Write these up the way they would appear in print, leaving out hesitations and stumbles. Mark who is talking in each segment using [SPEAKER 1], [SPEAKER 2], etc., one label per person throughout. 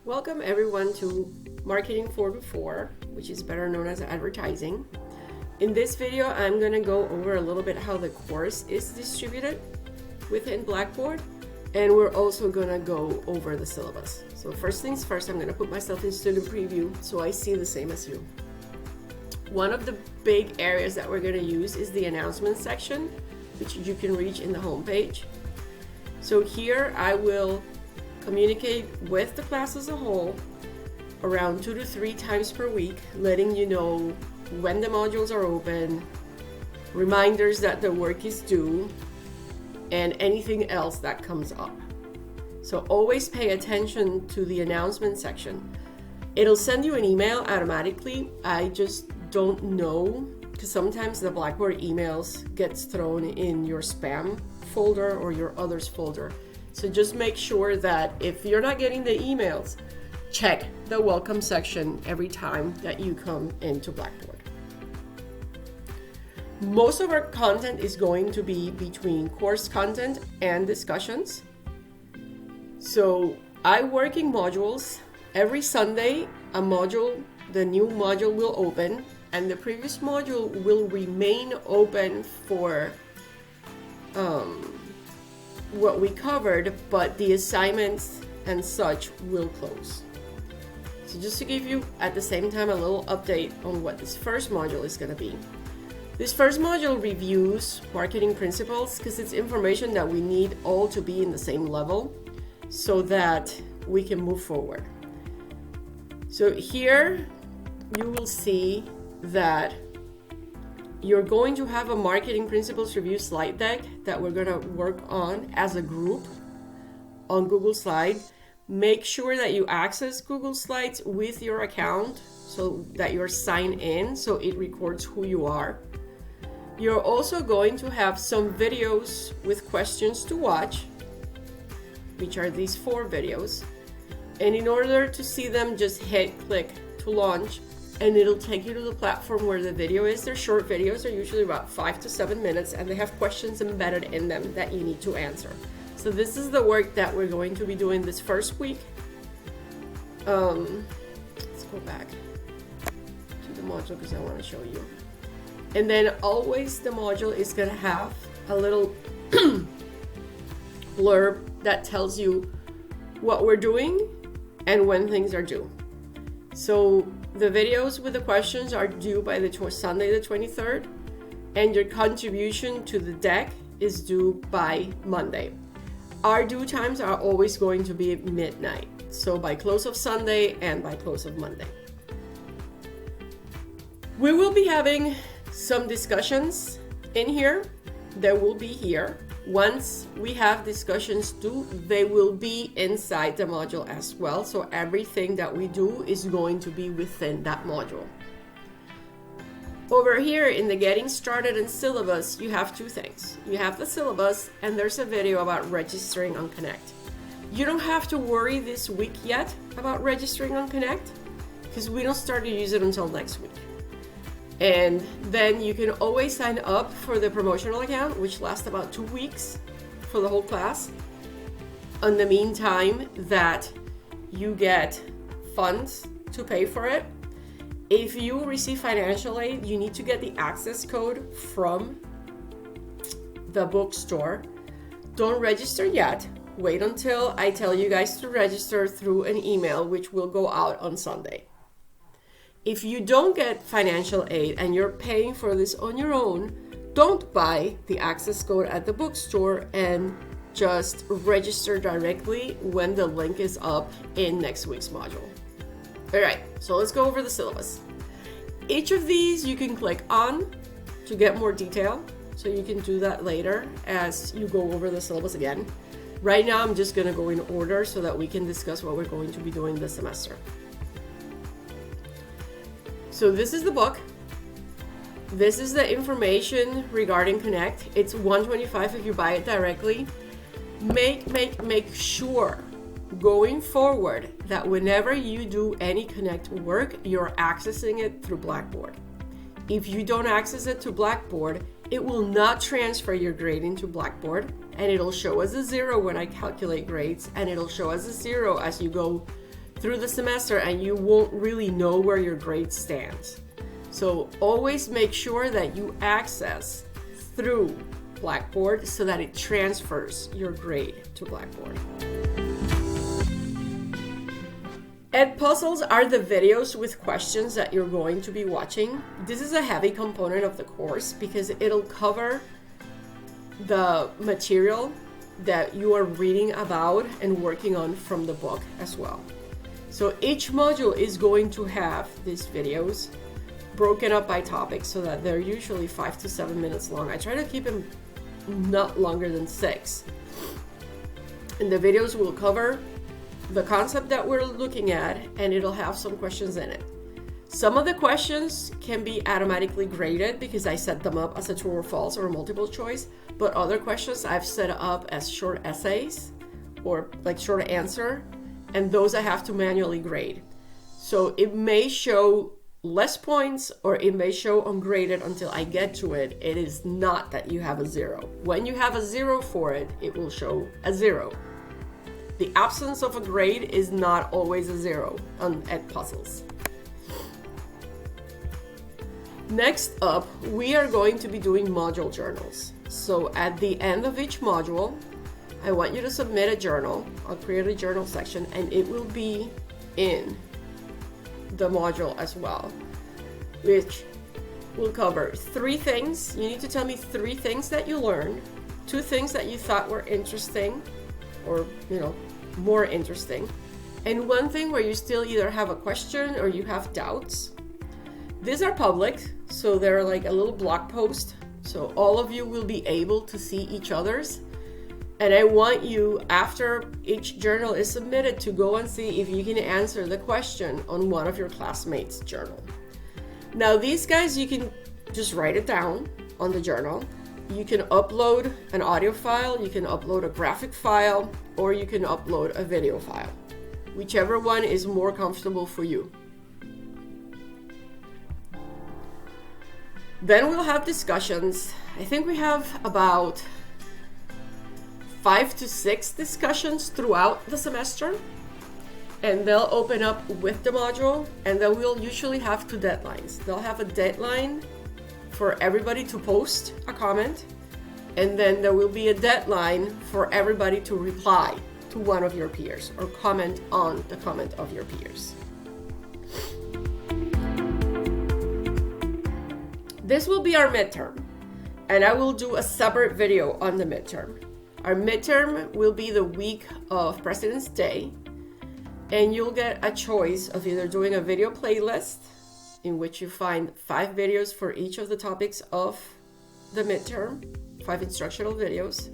[SPEAKER 1] Welcome everyone to Marketing 4x4, which is better known as advertising. In this video, I'm going to go over a little bit how the course is distributed within Blackboard, and we're also going to go over the syllabus. So first things first, I'm going to put myself in student preview so I see the same as you. One of the big areas that we're going to use is the announcements section, which you can reach in the home page. So here I will communicate with the class as a whole around 2 to 3 times per week, letting you know when the modules are open, reminders that the work is due, and anything else that comes up. So always pay attention to the announcement section. It'll send you an email automatically. I just don't know, because sometimes the Blackboard emails gets thrown in your spam folder or your others folder. So just make sure that if you're not getting the emails, check the welcome section every time that you come into Blackboard. Most of our content is going to be between course content and discussions. So I work in modules. Every Sunday, the new module will open, and the previous module will remain open for what we covered, but the assignments and such will close. So just to give you at the same time a little update on what this first module is going to be. This first module reviews marketing principles because it's information that we need all to be in the same level so that we can move forward. So here you will see that you're going to have a marketing principles review slide deck that we're going to work on as a group on Google Slides. Make sure that you access Google Slides with your account so that you're signed in so it records who you are. You're also going to have some videos with questions to watch, which are these 4 videos. And in order to see them, just click to launch, and it'll take you to the platform where the video is. They're short videos, they're usually about 5 to 7 minutes, and they have questions embedded in them that you need to answer. So this is the work that we're going to be doing this first week. Let's go back to the module because I want to show you. And then always the module is going to have a little blurb that tells you what we're doing and when things are due. So the videos with the questions are due by Sunday the 23rd, and your contribution to the deck is due by Monday. Our due times are always going to be midnight, so by close of Sunday and by close of Monday. We will be having some discussions in here. They will be here. Once we have discussions due, they will be inside the module as well. So everything that we do is going to be within that module. Over here in the Getting Started and Syllabus, you have 2 things. You have the syllabus, and there's a video about registering on Connect. You don't have to worry this week yet about registering on Connect because we don't start to use it until next week. And then you can always sign up for the promotional account, which lasts about 2 weeks for the whole class. In the meantime, that you get funds to pay for it. If you receive financial aid, you need to get the access code from the bookstore. Don't register yet. Wait until I tell you guys to register through an email, which will go out on Sunday. If you don't get financial aid and you're paying for this on your own, don't buy the access code at the bookstore and just register directly when the link is up in next week's module. All right, so let's go over the syllabus. Each of these you can click on to get more detail, so you can do that later as you go over the syllabus again. Right now, I'm just gonna go in order so that we can discuss what we're going to be doing this semester. So this is the book. This is the information regarding Connect. It's $125 if you buy it directly. Make sure going forward that whenever you do any Connect work, you're accessing it through Blackboard. If you don't access it to Blackboard, it will not transfer your grade into Blackboard, and it'll show as a 0 when I calculate grades, and it'll show as a 0 as you go through the semester and you won't really know where your grade stands. So always make sure that you access through Blackboard so that it transfers your grade to Blackboard. Edpuzzles are the videos with questions that you're going to be watching. This is a heavy component of the course because it'll cover the material that you are reading about and working on from the book as well. So each module is going to have these videos broken up by topic so that they're usually 5 to 7 minutes long. I try to keep them not longer than 6. And the videos will cover the concept that we're looking at, and it'll have some questions in it. Some of the questions can be automatically graded because I set them up as a true or false or a multiple choice, but other questions I've set up as short essays or like short answer, and those I have to manually grade. So it may show less points or it may show ungraded until I get to it. It is not that you have a 0. When you have a 0 for it, it will show a 0. The absence of a grade is not always a 0 on Edpuzzles. Next up, we are going to be doing module journals. So at the end of each module, I want you to submit a journal. I'll create a journal section and it will be in the module as well, which will cover 3 things. You need to tell me 3 things that you learned, 2 things that you thought were interesting or, more interesting, and 1 thing where you still either have a question or you have doubts. These are public, so they're like a little blog post, so all of you will be able to see each other's. And I want you, after each journal is submitted, to go and see if you can answer the question on one of your classmates' journal. Now these guys, you can just write it down on the journal. You can upload an audio file, you can upload a graphic file, or you can upload a video file. Whichever one is more comfortable for you. Then we'll have discussions. I think we have about 5 to 6 discussions throughout the semester, and they'll open up with the module, and then we'll usually have 2 deadlines. They'll have a deadline for everybody to post a comment, and then there will be a deadline for everybody to reply to one of your peers or comment on the comment of your peers. This will be our midterm, and I will do a separate video on the midterm. Our midterm will be the week of President's Day, and you'll get a choice of either doing a video playlist in which you find 5 videos for each of the topics of the midterm, 5 instructional videos,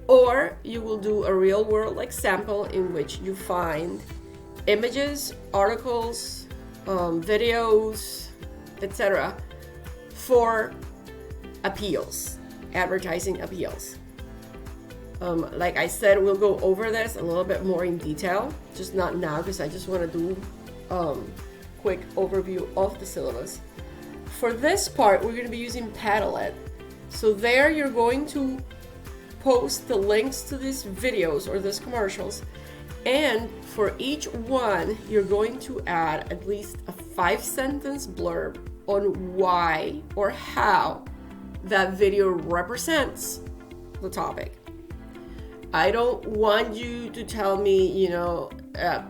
[SPEAKER 1] or you will do a real world example in which you find images, articles, videos, etc. for appeals, advertising appeals. Like I said, we'll go over this a little bit more in detail, just not now because I just want to do quick overview of the syllabus. For this part, we're going to be using Padlet. So there you're going to post the links to these videos or these commercials, and for each one, you're going to add at least a 5-sentence blurb on why or how that video represents the topic. I don't want you to tell me,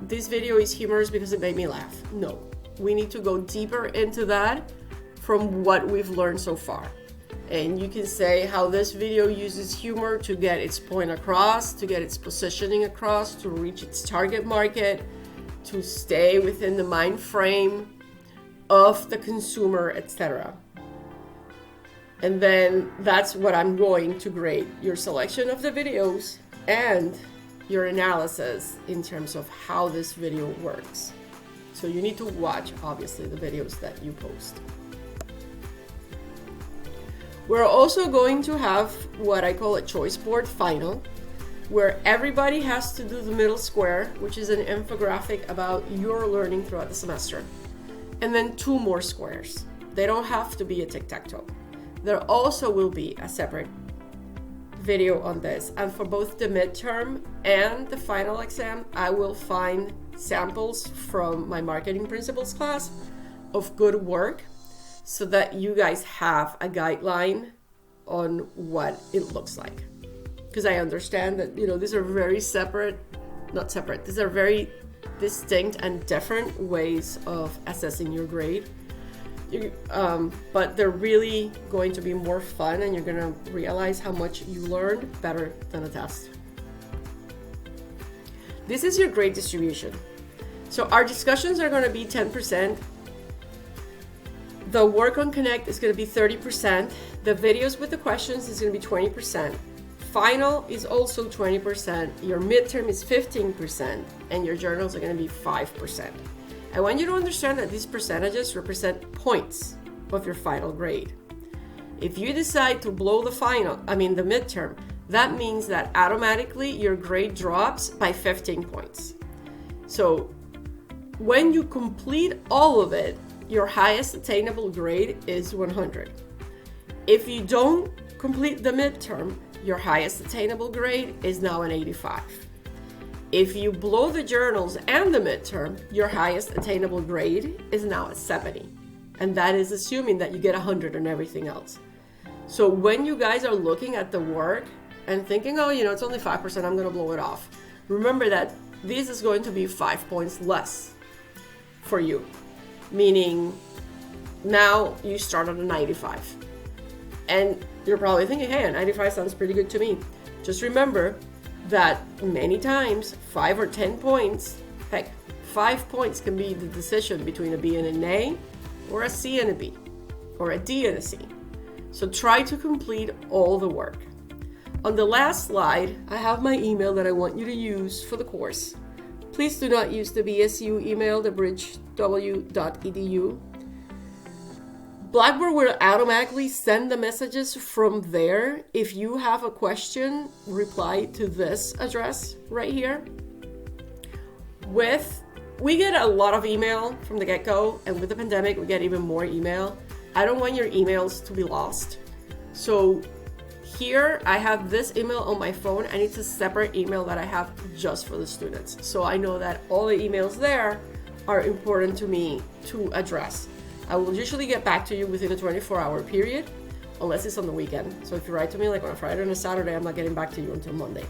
[SPEAKER 1] this video is humorous because it made me laugh. No, we need to go deeper into that from what we've learned so far. And you can say how this video uses humor to get its point across, to get its positioning across, to reach its target market, to stay within the mind frame of the consumer, etc. And then that's what I'm going to grade: your selection of the videos and your analysis in terms of how this video works. So you need to watch, obviously, the videos that you post. We're also going to have what I call a choice board final, where everybody has to do the middle square, which is an infographic about your learning throughout the semester, and then 2 more squares. They don't have to be a tic-tac-toe. There also will be a separate video on this. And for both the midterm and the final exam, I will find samples from my marketing principles class of good work so that you guys have a guideline on what it looks like. Because I understand that, these are very these are very distinct and different ways of assessing your grade. But they're really going to be more fun, and you're going to realize how much you learned better than a test. This is your grade distribution. So our discussions are going to be 10%. The work on Connect is going to be 30%. The videos with the questions is going to be 20%. Final is also 20%. Your midterm is 15%, and your journals are going to be 5%. I want you to understand that these percentages represent points of your final grade. If you decide to blow the midterm, that means that automatically your grade drops by 15 points. So when you complete all of it, your highest attainable grade is 100. If you don't complete the midterm, your highest attainable grade is now an 85. If you blow the journals and the midterm, your highest attainable grade is now a 70. And that is assuming that you get 100 on everything else. So when you guys are looking at the work and thinking, it's only 5%, I'm going to blow it off. Remember that this is going to be 5 points less for you. Meaning now you start at a 95. And you're probably thinking, hey, a 95 sounds pretty good to me. Just remember that many times 5 or 10 points, heck, 5 points can be the decision between a B and an A, or a C and a B, or a D and a C. So try to complete all the work. On the last slide, I have my email that I want you to use for the course. Please do not use the BSU email, thebridgew.edu. Blackboard will automatically send the messages from there. If you have a question, reply to this address right here. We get a lot of email from the get-go, and with the pandemic, we get even more email. I don't want your emails to be lost. So here I have this email on my phone, and it's a separate email that I have just for the students. So I know that all the emails there are important to me to address. I will usually get back to you within a 24-hour period, unless it's on the weekend. So if you write to me like on a Friday and a Saturday, I'm not getting back to you until Monday.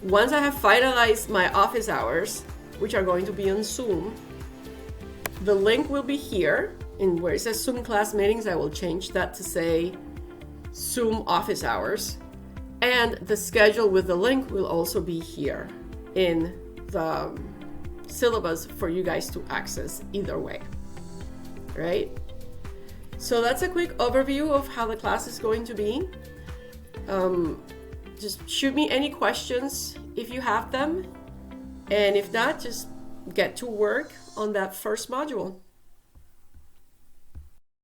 [SPEAKER 1] Once I have finalized my office hours, which are going to be on Zoom, the link will be here in where it says Zoom class meetings. I will change that to say Zoom office hours. And the schedule with the link will also be here in the syllabus for you guys to access either way, right? So that's a quick overview of how the class is going to be. Just shoot me any questions if you have them, and if not, just get to work on that first module.